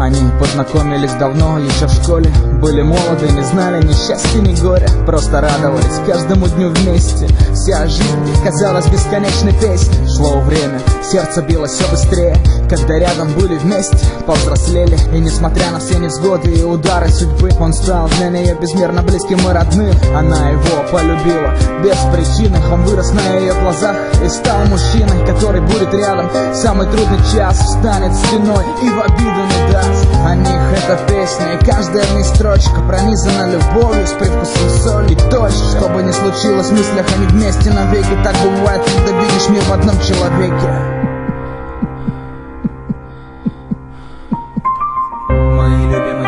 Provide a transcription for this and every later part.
Они познакомились давно, еще в школе. Были молоды, не знали ни счастья, ни горя. Просто радовались каждому дню вместе. Вся жизнь казалась бесконечной песней. Шло время, сердце билось все быстрее. Когда рядом были вместе, повзрослели. И несмотря на все невзгоды и удары судьбы, он стал для нее безмерно близким и родным. Она его полюбила без причины. Он вырос на ее глазах и стал мужчиной, который будет рядом в самый трудный час. Встанет спиной и в обиду не даст. О них эта песня, и каждая в ней строчка пронизана любовью с привкусом соли и дольше. Что бы ни случилось в мыслях, они вместе навеки. Так бывает, когда видишь мир в одном человеке.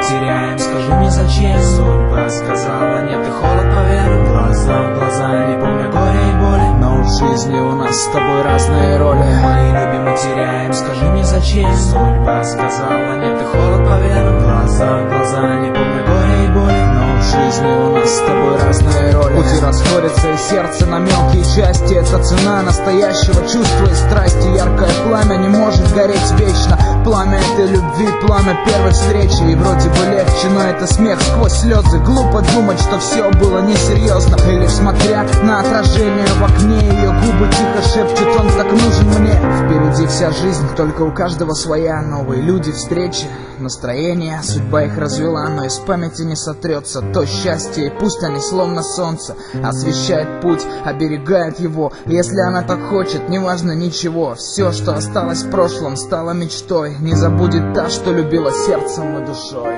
Теряем, скажи мне зачем? Судьба сказала нет, и холод поверил. Глаза в глаза, не помню горя и боли. Но в жизни у нас с тобой разные роли. Мы любим и теряем, скажи мне зачем? Судьба сказала нет, и холод поверил. Глаза в глаза, не помню горя и боли. Но в жизни у нас с тобой разные роли. Пути расходятся и сердце на мелкие части. Это цена настоящего чувства и страсти. Яркое пламя не может гореть вечно. Пламя этой любви, пламя первой встречи. И вроде бы легче, но это смех сквозь слезы. Глупо думать, что все было несерьезно. И лишь смотря на отражение в окне, ее губы тихо шепчут: он так нужен мне. Впереди вся жизнь, только у каждого своя. Новые люди, встречи, настроение. Судьба их развела, но из памяти не сотрется то счастье. И пусть они словно солнце освещает путь, оберегает его. Если она так хочет, неважно ничего. Все, что осталось в прошлом, стало мечтой. Не забудет та, что любила сердцем и душой.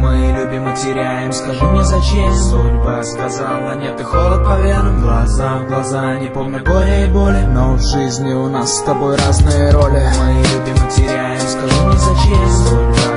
Мы любим и теряем, скажи мне зачем? Судьба сказала нет, и холод поверил. Глаза в глаза, не помню горя и боли. Но в жизни у нас с тобой разные роли. Мы любим и теряем, скажи мне зачем? Судьба